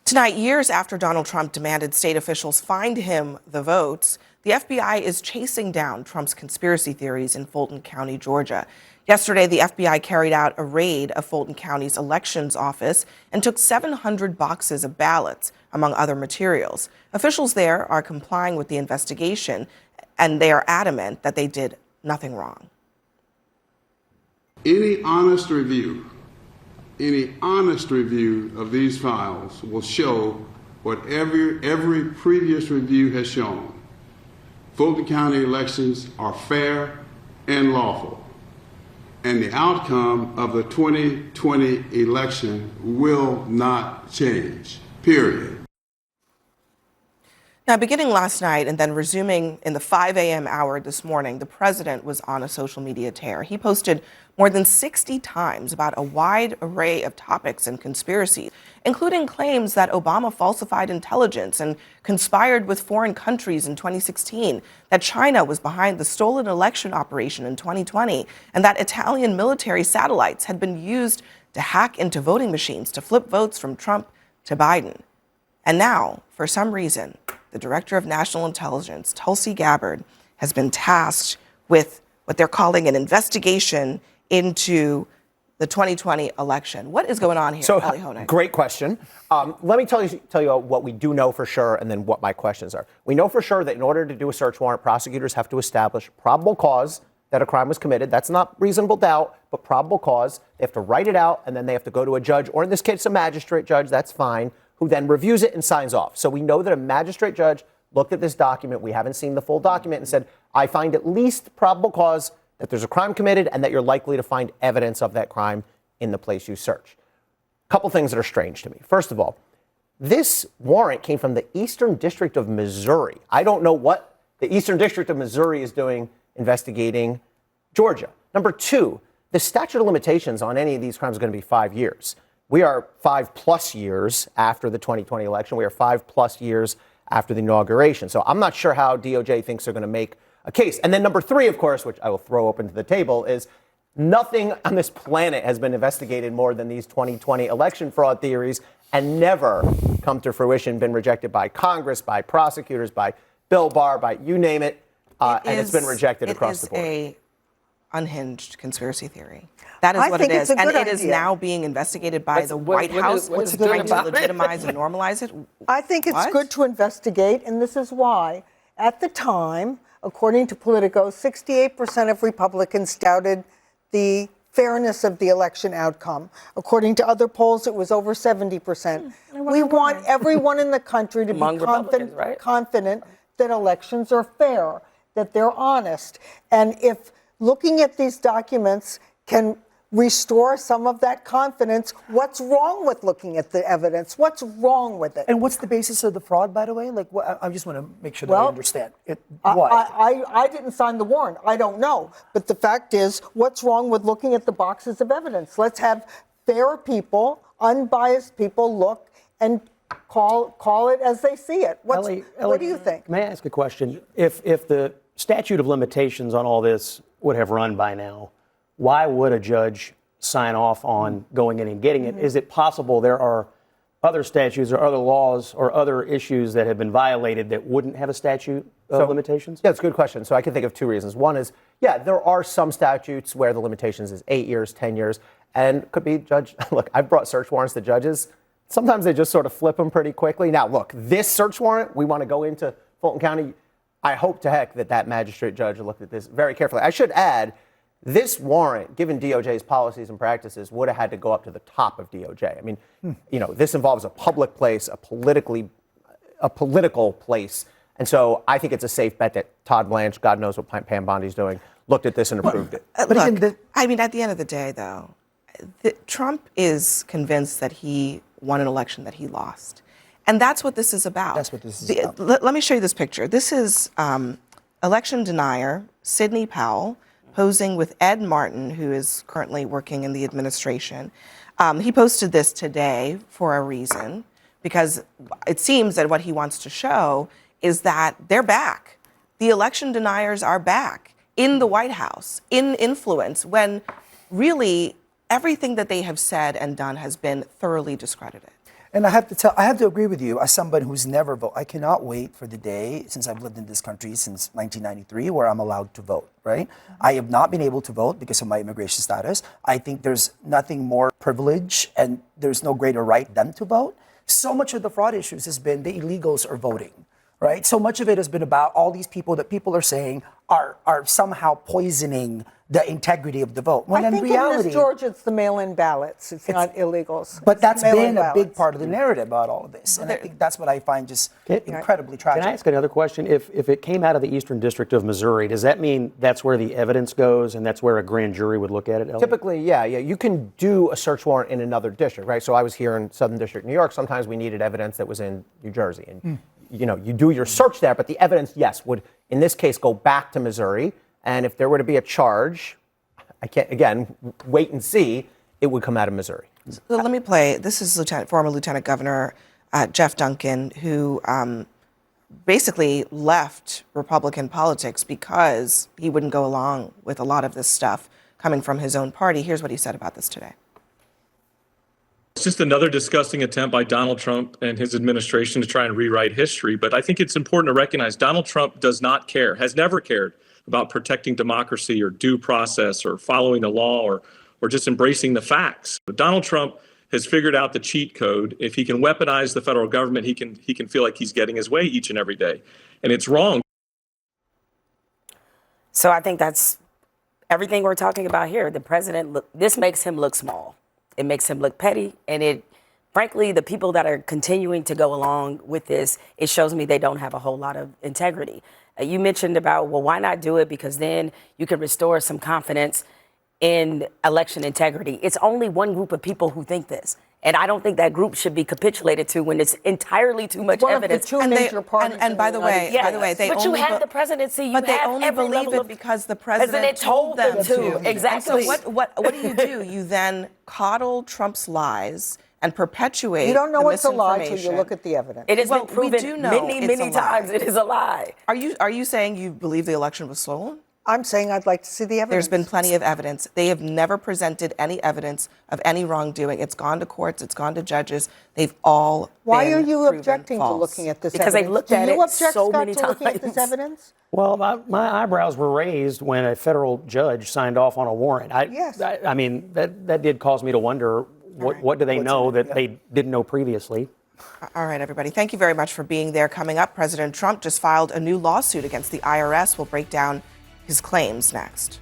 Tonight, years after Donald Trump demanded state officials find him the votes, the FBI is chasing down Trump's conspiracy theories in Fulton County, Georgia. Yesterday, the FBI carried out a raid of Fulton County's elections office and took 700 boxes of ballots, among other materials. Officials there are complying with the investigation, and they are adamant that they did nothing wrong. Any honest review of these files will show what every previous review has shown. Fulton County elections are fair and lawful, and the outcome of the 2020 election will not change, period. Now, beginning last night and then resuming in the 5 a.m. hour this morning, the president was on a social media tear. He posted more than 60 times about a wide array of topics and conspiracies, including claims that Obama falsified intelligence and conspired with foreign countries in 2016, that China was behind the stolen election operation in 2020, and that Italian military satellites had been used to hack into voting machines to flip votes from Trump to Biden. And now, for some reason, the Director of National Intelligence, Tulsi Gabbard, has been tasked with what they're calling an investigation into the 2020 election. What is going on here, Ellie Honig? Great question. Let me tell you what we do know for sure and then what my questions are. We know for sure that in order to do a search warrant, prosecutors have to establish probable cause that a crime was committed. That's not reasonable doubt, but probable cause. They have to write it out, and then they have to go to a judge, or in this case, a magistrate judge, that's fine, who then reviews it and signs off. So we know that a magistrate judge looked at this document. We haven't seen the full document and said, I find at least probable cause that there's a crime committed and that you're likely to find evidence of that crime in the place you search. A couple things that are strange to me. First of all, this warrant came from the Eastern District of Missouri. I don't know what the Eastern District of Missouri is doing investigating Georgia. Number two, the statute of limitations on any of these crimes is going to be 5 years. We are 5+ years after the 2020 election. We are 5+ years after the inauguration. So I'm not sure how DOJ thinks they're going to make a case. And then number three, of course, which I will throw open to the table, is nothing on this planet has been investigated more than these 2020 election fraud theories and never come to fruition, been rejected by Congress, by prosecutors, by Bill Barr, by you name it. And it's been rejected across the board. It is a unhinged conspiracy theory. That is what it is. And it is now being investigated by the White House, which is trying to legitimize and normalize it. I think it's good to investigate, and this is why. At the time, according to Politico, 68% of Republicans doubted the fairness of the election outcome. According to other polls, it was over 70%. We want everyone in the country to be confident that elections are fair, that they're honest. And if looking at these documents can restore some of that confidence, what's wrong with looking at the evidence? What's wrong with it? And what's the basis of the fraud, by the way? Like, I just want to make sure that I understand it. What? I didn't sign the warrant. I don't know. But the fact is, what's wrong with looking at the boxes of evidence? Let's have fair people, unbiased people look and call it as they see it. What do you think? May I ask a question? If the statute of limitations on all this would have run by now, why would a judge sign off on going in and getting it? Is it possible there are other statutes or other laws or other issues that have been violated that wouldn't have a statute of limitations? Yeah, it's a good question. So I can think of two reasons. One is, yeah, there are some statutes where the limitations is 8 years, 10 years, and could be judge. Look, I've brought search warrants to judges. Sometimes they just sort of flip them pretty quickly. Now, look, this search warrant, we want to go into Fulton County. I hope to heck that magistrate judge looked at this very carefully. I should add, this warrant, given DOJ's policies and practices, would have had to go up to the top of DOJ. I mean, this involves a public place, a political place. And so I think it's a safe bet that Todd Blanche, God knows what Pam Bondi's doing, looked at this and approved it. Look, at the end of the day, though, Trump is convinced that he won an election that he lost. And that's what this is about. That's what this is about. Let me show you this picture. This is election denier Sidney Powell posing with Ed Martin, who is currently working in the administration. He posted this today for a reason, because it seems that what he wants to show is that they're back. The election deniers are back in the White House, in influence, when really everything that they have said and done has been thoroughly discredited. And I have to agree with you as somebody who's never voted. I cannot wait for the day, since I've lived in this country since 1993, where I'm allowed to vote, right? I have not been able to vote because of my immigration status. I think there's nothing more privilege and there's no greater right than to vote. So much of the fraud issues has been the illegals are voting, right? So much of it has been about all these people that people are saying are somehow poisoning the integrity of the vote. When I in think reality, in Miss Georgia, it's the mail-in ballots. It's not illegals. but It's that's mail-in been a big ballots. part of the narrative about all of this. And I think that's what I find just incredibly tragic. Can I ask another question? If it came out of the Eastern District of Missouri, does that mean that's where the evidence goes and that's where a grand jury would look at it, Elliot? Typically, yeah. You can do a search warrant in another district, right? So I was here in Southern District, New York. Sometimes we needed evidence that was in New Jersey. And, you do your search there, but the evidence, yes, would, in this case, go back to Missouri. And if there were to be a charge, I can't, again, wait and see, it would come out of Missouri. So let me play. This is former Lieutenant Governor Jeff Duncan, who basically left Republican politics because he wouldn't go along with a lot of this stuff coming from his own party. Here's what he said about this today. It's just another disgusting attempt by Donald Trump and his administration to try and rewrite history. But I think it's important to recognize Donald Trump does not care, has never cared about protecting democracy or due process or following the law or just embracing the facts. But Donald Trump has figured out the cheat code. If he can weaponize the federal government, he can feel like he's getting his way each and every day. And it's wrong. So I think that's everything we're talking about here. The president, this makes him look small. It makes him look petty. And frankly, the people that are continuing to go along with this, it shows me they don't have a whole lot of integrity. You mentioned about, well, why not do it? Because then you can restore some confidence in election integrity. It's only one group of people who think this. And I don't think that group should be capitulated to when it's entirely too much evidence. One of the two major parties. And by the way, they but only you have the presidency. You but they have only every believe level it of, because the president told them to. Exactly. And so what do? You then coddle Trump's lies and perpetuate. You don't know the it's a lie till you misinformation. look at the evidence. It has Well, been we proven do know many, it's many a lie. times it is a lie. Are you saying you believe the election was stolen? I'm saying I'd like to see the evidence. There's been plenty of evidence. They have never presented any evidence of any wrongdoing. It's gone to courts. It's gone to judges. They've all Why been are you proven objecting false. to looking at this Because evidence? they've looked at Do you it object, so Scott, many to looking at this times. evidence? Well, my eyebrows were raised when a federal judge signed off on a warrant. Yes. I mean, that did cause me to wonder, what do they know that they didn't know previously? All right, everybody. Thank you very much for being there. Coming up, President Trump just filed a new lawsuit against the IRS. We'll break down his claims next.